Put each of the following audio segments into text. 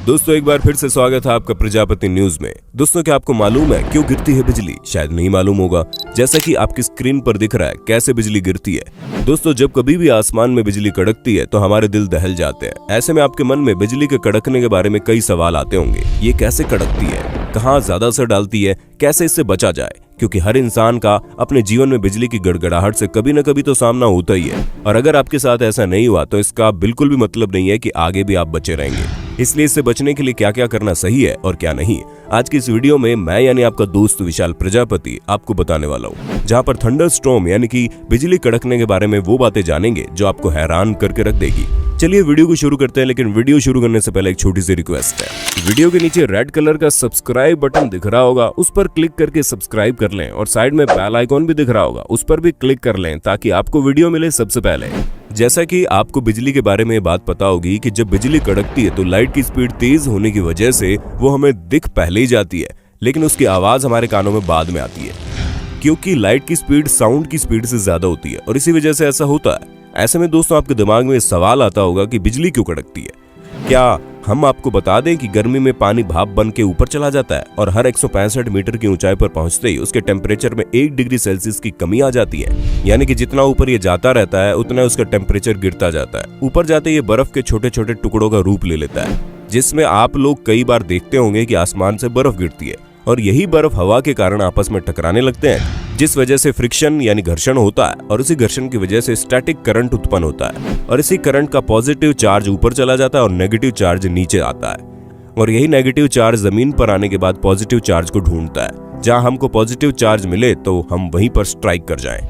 दोस्तों एक बार फिर से स्वागत है आपका प्रजापति न्यूज में। दोस्तों क्या आपको मालूम है क्यों गिरती है बिजली? शायद नहीं मालूम होगा। जैसा कि आपकी स्क्रीन पर दिख रहा है कैसे बिजली गिरती है। दोस्तों जब कभी भी आसमान में बिजली कड़कती है तो हमारे दिल दहल जाते हैं। ऐसे में आपके मन में बिजली के कड़कने के बारे में कई सवाल आते होंगे। ये कैसे कड़कती है, कहाँ ज्यादा असर डालती है, कैसे इससे बचा जाए? क्योंकि हर इंसान का अपने जीवन में बिजली की गड़गड़ाहट से कभी न कभी तो सामना होता ही है। और अगर आपके साथ ऐसा नहीं हुआ तो इसका बिल्कुल भी मतलब नहीं है कि आगे भी आप बचे रहेंगे। इसलिए इससे बचने के लिए क्या क्या करना सही है और क्या नहीं, आज की इस वीडियो में मैं यानी आपका दोस्त विशाल प्रजापति आपको बताने वाला हूँ। जहाँ पर थंडर स्टॉर्म यानी कि बिजली कड़कने के बारे में वो बातें जानेंगे जो आपको हैरान करके रख देगी। चलिए वीडियो को शुरू करते हैं, लेकिन वीडियो शुरू करने से पहले एक छोटी सी रिक्वेस्ट है। वीडियो के नीचे रेड कलर का सब्सक्राइब बटन दिख रहा होगा, उस पर क्लिक करके सब्सक्राइब कर लें और साइड में बेल आइकॉन भी दिख रहा होगा, उस पर भी क्लिक कर लें ताकि आपको वीडियो मिले सबसे पहले। जैसा कि आपको बिजली के बारे में बात पता होगी कि जब बिजली कड़कती है तो लाइट की स्पीड तेज होने की वजह से वो हमें दिख पहले ही जाती है, लेकिन उसकी आवाज हमारे कानों में बाद में आती है, क्योंकि लाइट की स्पीड साउंड की स्पीड से ज्यादा होती है और इसी वजह से ऐसा होता है। ऐसे में दोस्तों आपके दिमाग में सवाल आता होगा कि बिजली क्यों कड़कती है। क्या हम आपको बता दें कि गर्मी में पानी भाप बन के ऊपर चला जाता है और हर 165 मीटर की ऊंचाई पर पहुंचते ही उसके टेम्परेचर में 1 डिग्री सेल्सियस की कमी आ जाती है। यानी कि जितना ऊपर ये जाता रहता है उतना उसका टेम्परेचर गिरता जाता है। ऊपर जाते ये बर्फ के छोटे छोटे टुकड़ों का रूप ले लेता है, जिसमें आप लोग कई बार देखते होंगे कि आसमान से बर्फ गिरती है और यही बर्फ हवा के कारण आपस में टकराने लगते हैं, जिस वजह से फ्रिक्शन यानी घर्षण होता है और उसी घर्षण की वजह से स्टैटिक करंट उत्पन्न होता है और इसी करंट का पॉजिटिव चार्ज ऊपर चला जाता है और नेगेटिव चार्ज नीचे आता है और यही नेगेटिव चार्ज जमीन पर आने के बाद पॉजिटिव चार्ज को ढूंढता है। जहां हमको पॉजिटिव चार्ज मिले तो हम वहीं पर स्ट्राइक कर जाएं।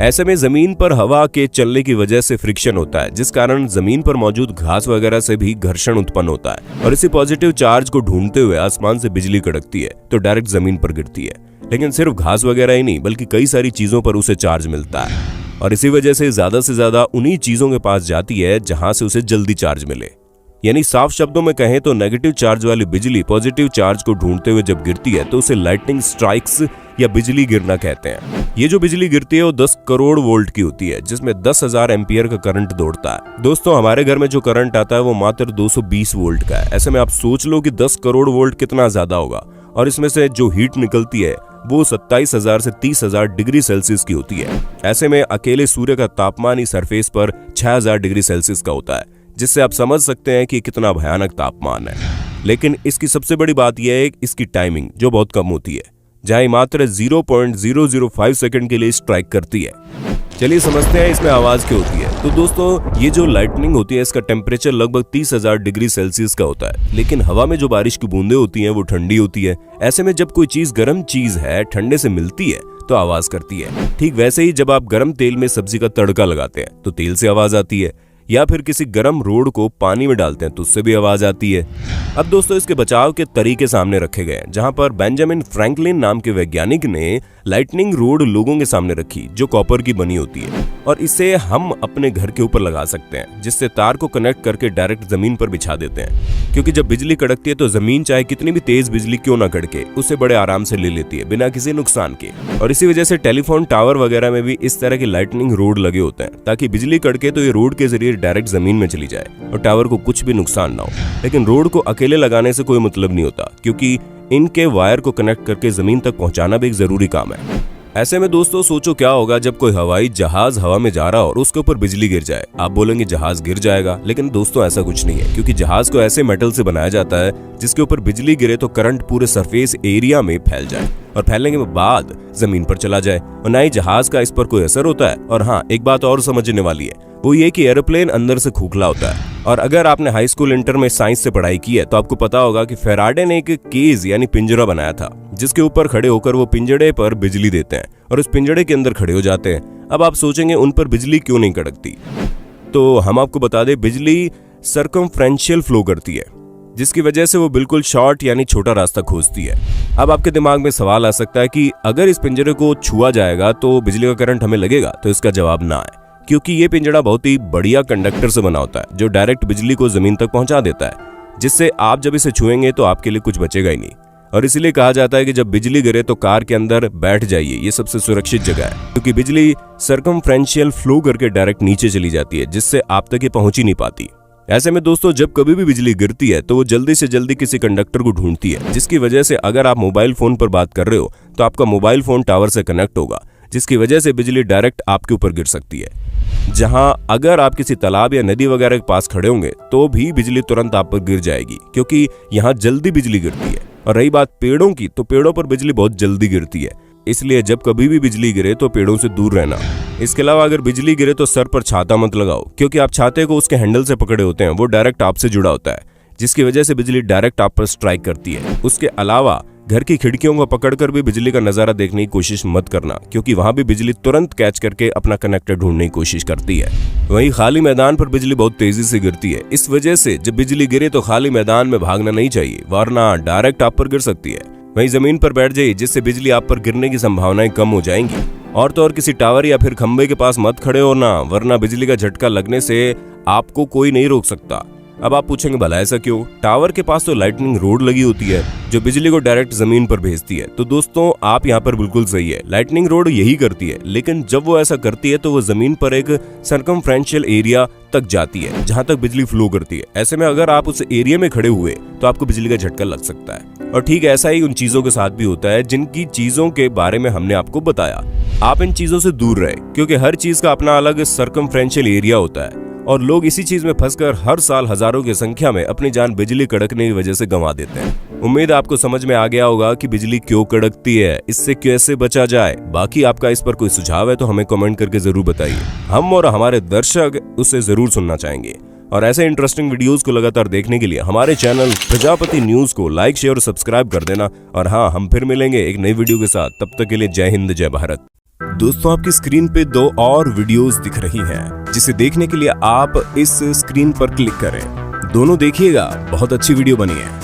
ऐसे में जमीन पर हवा के चलने की वजह से फ्रिक्शन होता है, जिस कारण जमीन पर मौजूद घास वगैरह से भी घर्षण उत्पन्न होता है और इसी पॉजिटिव चार्ज को ढूंढते हुए आसमान से बिजली कड़कती है तो डायरेक्ट जमीन पर गिरती है। लेकिन सिर्फ घास वगैरह ही नहीं बल्कि कई सारी चीजों पर उसे चार्ज मिलता है और इसी वजह से ज्यादा उन्हीं चीजों के पास जाती है जहां से उसे जल्दी चार्ज मिले। यानी साफ शब्दों में कहें तो नेगेटिव चार्ज वाली बिजली पॉजिटिव चार्ज को ढूंढते हुए जब गिरती है तो उसे लाइटनिंग स्ट्राइक्स या बिजली गिरना कहते हैं। ये जो बिजली गिरती है वो 10 करोड़ वोल्ट की होती है, जिसमें 10,000 एम्पियर का करंट दौड़ता है। दोस्तों हमारे घर में जो करंट आता है वो मात्र 220 वोल्ट का है। ऐसे में आप सोच लो कि 10 करोड़ वोल्ट कितना ज्यादा होगा और इसमें से जो हीट निकलती है वो 27,000 से 30,000 डिग्री सेल्सियस की होती है। ऐसे में अकेले सूर्य का तापमान ही सरफेस पर 6,000 डिग्री सेल्सियस का होता है, जिससे आप समझ सकते हैं कि कितना भयानक तापमान है। लेकिन इसकी सबसे बड़ी बात यह है इसकी टाइमिंग जो बहुत कम होती है, जहां मात्र 0.005 सेकंड के लिए स्ट्राइक करती है। चलिए समझते हैं इसमें आवाज क्यों होती है। तो दोस्तों ये जो लाइटनिंग होती है इसका टेम्परेचर लगभग 30,000 डिग्री सेल्सियस का होता है, लेकिन हवा में जो बारिश की बूंदें होती हैं वो ठंडी होती है। ऐसे में जब कोई चीज गर्म चीज है ठंडे से मिलती है तो आवाज करती है। ठीक वैसे ही जब आप गर्म तेल में सब्जी का तड़का लगाते हैं तो तेल से आवाज आती है, या फिर किसी गर्म रोड को पानी में डालते हैं तो उससे भी आवाज आती है। अब दोस्तों इसके बचाव के तरीके सामने रखे गए हैं, जहां पर बेंजामिन फ्रैंकलिन नाम के वैज्ञानिक ने लाइटनिंग रोड लोगों के सामने रखी जो कॉपर की बनी होती है और इसे हम अपने घर के ऊपर लगा सकते हैं, जिससे तार को कनेक्ट करके डायरेक्ट जमीन पर बिछा देते हैं। क्योंकि जब बिजली कड़कती है तो जमीन चाहे कितनी भी तेज बिजली क्यों ना कड़के उसे बड़े आराम से ले लेती है बिना किसी नुकसान के। और इसी वजह से टेलीफोन टावर वगैरह में भी इस तरह के लाइटनिंग रोड लगे होते हैं ताकि बिजली कड़के तो ये रोड के जरिए डायरेक्ट जमीन में चली जाए और टावर को कुछ भी नुकसान ना हो। लेकिन रोड को अकेले लगाने से कोई मतलब नहीं होता, क्योंकि इनके वायर को कनेक्ट करके जमीन तक पहुंचाना भी एक जरूरी काम है। ऐसे में दोस्तों सोचो क्या होगा जब कोई हवाई जहाज हवा में जा रहा हो और उसके ऊपर बिजली गिर जाए। आप बोलेंगे जहाज गिर जाएगा, लेकिन दोस्तों ऐसा कुछ नहीं है, क्योंकि जहाज को ऐसे मेटल से बनाया जाता है जिसके ऊपर बिजली गिरे तो करंट पूरे सरफेस एरिया में फैल जाए और फैलने के बाद जमीन पर चला जाए और ना ही जहाज का इस पर कोई असर होता है। और हाँ, एक बात और समझने वाली है, वो ये कि एरोप्लेन अंदर से खोखला होता है। और अगर आपने हाई स्कूल इंटर में साइंस से पढ़ाई की है तो आपको पता होगा कि फेराडे ने एक केज यानी पिंजरा बनाया था, जिसके ऊपर खड़े होकर वो पिंजड़े पर बिजली देते हैं और उस पिंजड़े के अंदर खड़े हो जाते हैं। अब आप सोचेंगे उन पर बिजली क्यों नहीं कड़कती, तो हम आपको बता दें बिजली सर्कमफ्रेंशियल फ्लो करती है, जिसकी वजह से वो बिल्कुल शॉर्ट यानी छोटा रास्ता खोजती है। अब आपके दिमाग में सवाल आ सकता है कि अगर इस पिंजरे को छुआ जाएगा तो बिजली का करंट हमें लगेगा, तो इसका जवाब ना है, क्योंकि ये पिंजरा बहुत ही बढ़िया कंडक्टर से बना होता है जो डायरेक्ट बिजली को जमीन तक पहुंचा देता है, जिससे आप जब इसे छुएंगे तो आपके लिए कुछ बचेगा ही नहीं। और इसीलिए कहा जाता है कि जब बिजली गिरे तो कार के अंदर बैठ जाइए, ये सबसे सुरक्षित जगह है, क्योंकि बिजली सर्कमफ्रेंशियल फ्लो करके डायरेक्ट नीचे चली जाती है, जिससे आप तक ये पहुंच ही नहीं पाती। ऐसे में दोस्तों जब कभी भी बिजली गिरती है तो वो जल्दी से जल्दी किसी कंडक्टर को ढूंढती है, जिसकी वजह से अगर आप मोबाइल फोन पर बात कर रहे हो तो आपका मोबाइल फोन टावर से कनेक्ट होगा, जिसकी वजह से बिजली डायरेक्ट आपके ऊपर गिर सकती है। जहां अगर आप किसी तालाब या नदी वगैरह के पास खड़े होंगे तो भी बिजली तुरंत आप पर गिर जाएगी, क्योंकि यहाँ जल्दी बिजली गिरती है। और रही बात पेड़ों की, तो पेड़ों पर बिजली बहुत जल्दी गिरती है, इसलिए जब कभी भी बिजली गिरे तो पेड़ों से दूर रहना। इसके अलावा अगर बिजली गिरे तो सर पर छाता मत लगाओ, क्योंकि आप छाते को उसके हैंडल से पकड़े होते हैं, वो डायरेक्ट आपसे जुड़ा होता है, जिसकी वजह से बिजली डायरेक्ट आप पर स्ट्राइक करती है। उसके अलावा घर की खिड़कियों को पकड़कर भी बिजली का नजारा देखने की कोशिश मत करना, क्योंकि वहां भी बिजली तुरंत कैच करके अपना कनेक्टर ढूंढने की कोशिश करती है। वहीं खाली मैदान पर बिजली बहुत तेजी से गिरती है, इस वजह से जब बिजली गिरे तो खाली मैदान में भागना नहीं चाहिए, वरना डायरेक्ट आप पर गिर सकती है। वहीं जमीन पर बैठ जाइए, जिससे बिजली आप पर गिरने की संभावनाएं कम हो जाएंगी। और तो और किसी टावर या फिर खंबे के पास मत खड़े होना, वरना बिजली का झटका लगने से आपको कोई नहीं रोक सकता। अब आप पूछेंगे भला ऐसा क्यों? टावर के पास तो लाइटनिंग रोड लगी होती है जो बिजली को डायरेक्ट जमीन पर भेजती है। तो दोस्तों आप यहाँ पर बिल्कुल सही है, लाइटनिंग रोड यही करती है, लेकिन जब वो ऐसा करती है तो वो जमीन पर एक सर्कमफ्रेंशियल एरिया तक जाती है जहां तक बिजली फ्लो करती है। ऐसे में अगर आप उस एरिया में खड़े हुए तो आपको बिजली का झटका लग सकता है। और ठीक ऐसा ही उन चीजों के साथ भी होता है जिनकी चीजों के बारे में हमने आपको बताया। आप इन चीजों से दूर रहे, क्योंकि हर चीज का अपना अलग सर्कमफ्रेंशियल एरिया होता है और लोग इसी चीज में फंसकर हर साल हजारों की संख्या में अपनी जान बिजली कड़कने की वजह से गंवा देते हैं। उम्मीद आपको समझ में आ गया होगा कि बिजली क्यों कड़कती है, इससे कैसे बचा जाए। बाकी आपका इस पर कोई सुझाव है तो हमें कमेंट करके जरूर बताइए, हम और हमारे दर्शक उसे जरूर सुनना चाहेंगे। और ऐसे इंटरेस्टिंग वीडियोस को लगातार देखने के लिए हमारे चैनल प्रजापति न्यूज को लाइक, शेयर और सब्सक्राइब कर देना। और हाँ, हम फिर मिलेंगे एक नई वीडियो के साथ, तब तक के लिए जय हिंद जय भारत। दोस्तों आपकी स्क्रीन पे 2 और वीडियोस दिख रही हैं, जिसे देखने के लिए आप इस स्क्रीन पर क्लिक करें। दोनों देखिएगा, बहुत अच्छी वीडियो बनी है।